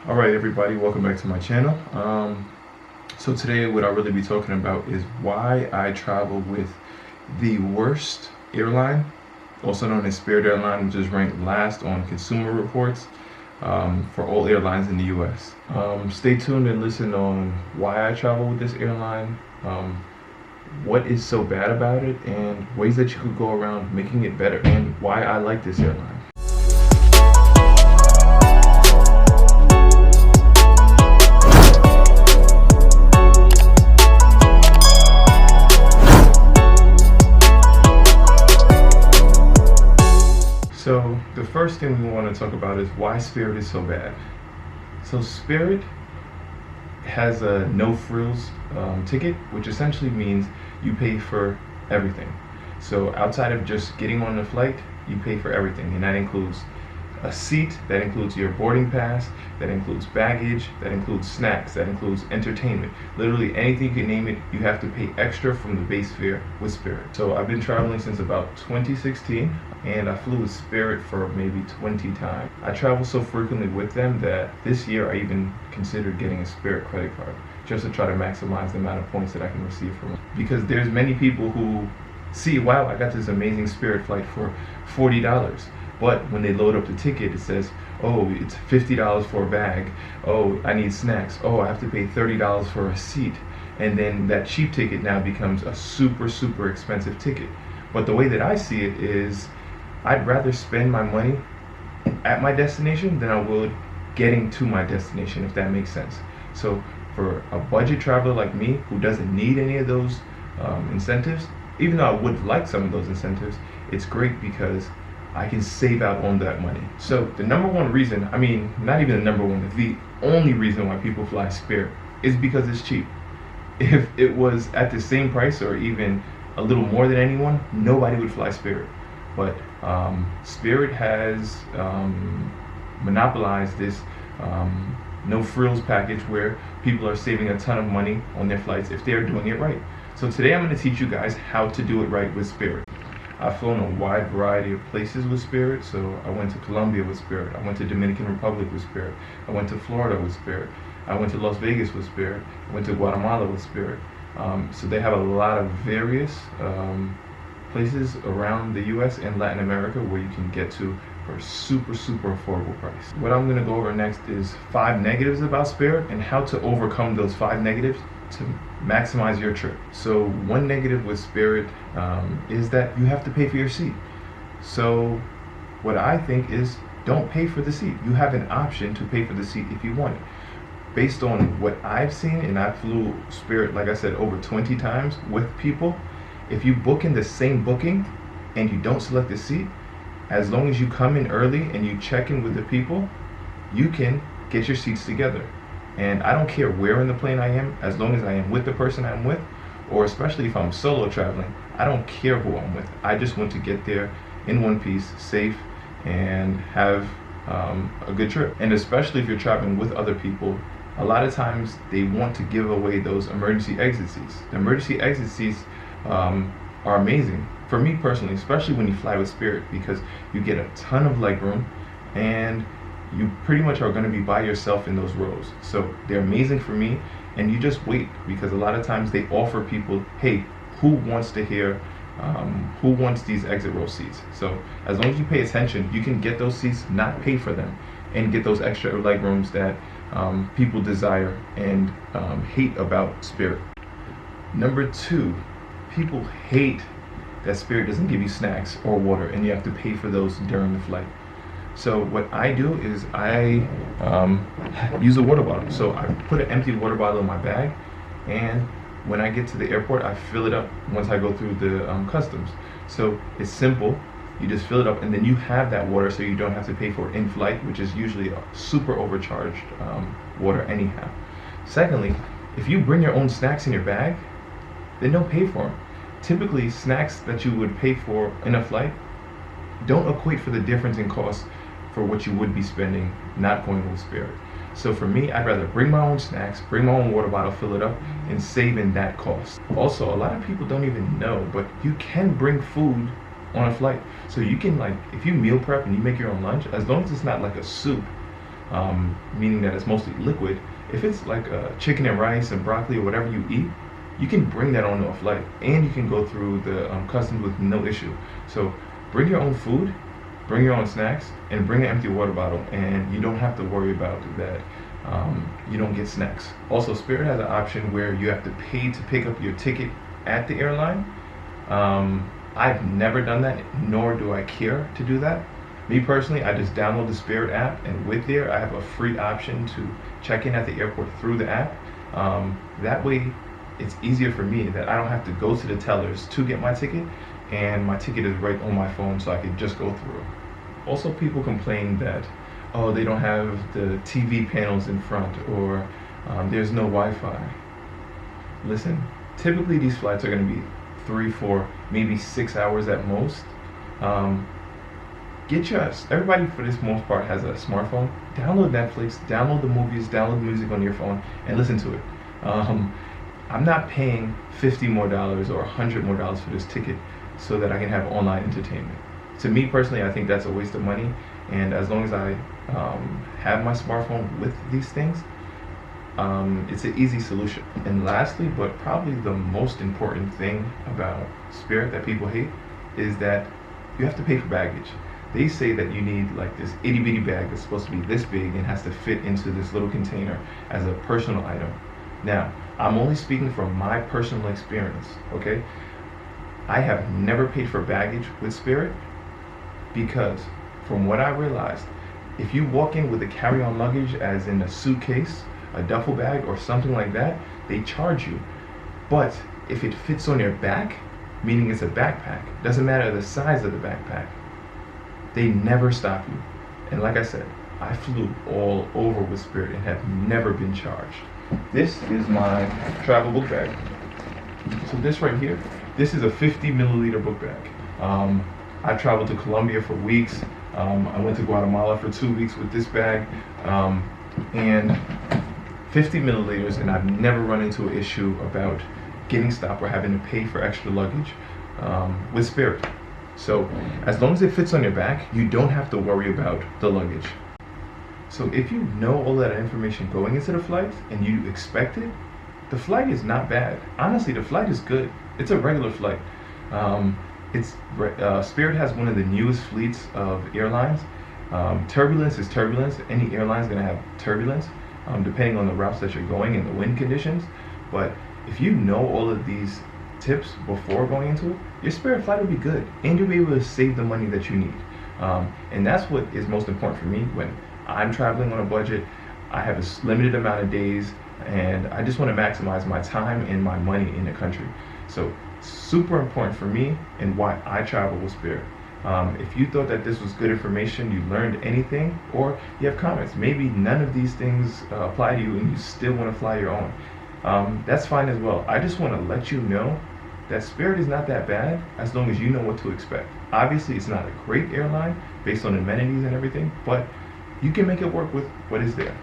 Alright everybody, welcome back to my channel. So today what I'll really be talking about is why I travel with the worst airline, also known as Spirit Airlines, which is ranked last on Consumer Reports for all airlines in the US. Stay tuned and listen on why I travel with this airline, what is so bad about it, and ways that you could go around making it better, and why I like this airline. So the first thing we want to talk about is why Spirit is so bad. So Spirit has a no frills ticket, which essentially means you pay for everything. So outside of just getting on the flight, you pay for everything, and that includes a seat, that includes your boarding pass, that includes baggage, that includes snacks, that includes entertainment. Literally anything you can name it, you have to pay extra from the base fare with Spirit. So I've been traveling since about 2016, and I flew with Spirit for maybe 20 times. I travel so frequently with them that this year I even considered getting a Spirit credit card just to try to maximize the amount of points that I can receive from it. Because there's many people who see, wow, I got this amazing Spirit flight for $40. But when they load up the ticket, it says, oh, it's $50 for a bag. Oh, I need snacks. Oh, I have to pay $30 for a seat. And then that cheap ticket now becomes a super, super expensive ticket. But the way that I see it is, I'd rather spend my money at my destination than I would getting to my destination, if that makes sense. So for a budget traveler like me, who doesn't need any of those incentives, even though I would like some of those incentives, it's great because I can save out on that money. So the number one reason, I mean, not even the number one, the only reason why people fly Spirit is because it's cheap. If it was at the same price or even a little more than anyone, nobody would fly Spirit. But Spirit has monopolized this no frills package where people are saving a ton of money on their flights if they're doing it right. So today I'm going to teach you guys how to do it right with Spirit. I've flown a wide variety of places with Spirit. So I went to Colombia with Spirit. I went to Dominican Republic with Spirit. I went to Florida with Spirit. I went to Las Vegas with Spirit. I went to Guatemala with Spirit. So they have a lot of various places around the US and Latin America where you can get to for a super, super affordable price. What I'm going to go over next is 5 negatives about Spirit and how to overcome those 5 negatives to maximize your trip. So one negative with Spirit is that you have to pay for your seat. So what I think is, don't pay for the seat. You have an option to pay for the seat if you want it. Based on what I've seen, and I flew Spirit, like I said, over 20 times with people, if you book in the same booking and you don't select the seat, as long as you come in early and you check in with the people, you can get your seats together. And I don't care where in the plane I am, as long as I am with the person I'm with, or especially if I'm solo traveling, I don't care who I'm with. I just want to get there in one piece, safe, and have a good trip. And especially if you're traveling with other people, a lot of times they want to give away those emergency exit seats. The emergency exit seats are amazing. For me personally, especially when you fly with Spirit, because you get a ton of leg room and you pretty much are going to be by yourself in those rows. So they're amazing for me, and you just wait, because a lot of times they offer people, hey, who wants to hear, who wants these exit row seats? So as long as you pay attention, you can get those seats, not pay for them, and get those extra leg rooms that people desire and hate about Spirit. Number 2, people hate that Spirit doesn't give you snacks or water, and you have to pay for those during the flight. So what I do is I use a water bottle. So I put an empty water bottle in my bag, and when I get to the airport, I fill it up once I go through the customs. So it's simple. You just fill it up, and then you have that water, so you don't have to pay for it in flight, which is usually a super overcharged water anyhow. Secondly, if you bring your own snacks in your bag, then don't pay for them. Typically, snacks that you would pay for in a flight don't equate for the difference in cost for what you would be spending not going with Spirit. So for me, I'd rather bring my own snacks, bring my own water bottle, fill it up, and save in that cost. Also, a lot of people don't even know, but you can bring food on a flight. So you can, like, if you meal prep and you make your own lunch, as long as it's not like a soup, meaning that it's mostly liquid. If it's like chicken and rice and broccoli or whatever you eat, you can bring that onto a flight, and you can go through the customs with no issue. So bring your own food, bring your own snacks, and bring an empty water bottle, and you don't have to worry about that. You don't get snacks. Also, Spirit has an option where you have to pay to pick up your ticket at the airline. I've never done that, nor do I care to do that. Me personally, I just download the Spirit app, and with there, I have a free option to check in at the airport through the app. That way, it's easier for me that I don't have to go to the tellers to get my ticket, and my ticket is right on my phone, so I can just go through. Also, people complain that, oh, they don't have the TV panels in front, or there's no Wi-Fi. Listen, typically these flights are going to be 3, 4, maybe 6 hours at most. Everybody for this most part has a smartphone. Download Netflix, download the movies, download music on your phone, and listen to it. I'm not paying $50 more or $100 more for this ticket so that I can have online entertainment. To me personally, I think that's a waste of money, and as long as I have my smartphone with these things, it's an easy solution. And lastly, but probably the most important thing about Spirit that people hate is that you have to pay for baggage. They say that you need like this itty bitty bag that's supposed to be this big and has to fit into this little container as a personal item. Now, I'm only speaking from my personal experience, okay? I have never paid for baggage with Spirit because from what I realized, if you walk in with a carry-on luggage, as in a suitcase, a duffel bag, or something like that, they charge you. But if it fits on your back, meaning it's a backpack, doesn't matter the size of the backpack, they never stop you. And like I said, I flew all over with Spirit and have never been charged. This is my travel book bag. So this right here, this is a 50 milliliter book bag. I traveled to Colombia for weeks. I went to Guatemala for 2 weeks with this bag. And 50 milliliters, and I've never run into an issue about getting stopped or having to pay for extra luggage with Spirit. So as long as it fits on your back, you don't have to worry about the luggage. So if you know all that information going into the flight and you expect it, the flight is not bad. Honestly, the flight is good. It's a regular flight. Spirit has one of the newest fleets of airlines. Turbulence is turbulence. Any airline is going to have turbulence, depending on the routes that you're going and the wind conditions. But if you know all of these tips before going into it, your Spirit flight will be good, and you'll be able to save the money that you need. And that's what is most important for me when I'm traveling on a budget. I have a limited amount of days, and I just want to maximize my time and my money in the country. So super important for me and why I travel with Spirit. If you thought that this was good information, you learned anything, or you have comments, maybe none of these things apply to you and you still want to fly your own, that's fine as well. I just want to let you know that Spirit is not that bad as long as you know what to expect. Obviously, it's not a great airline based on amenities and everything, but you can make it work with what is there.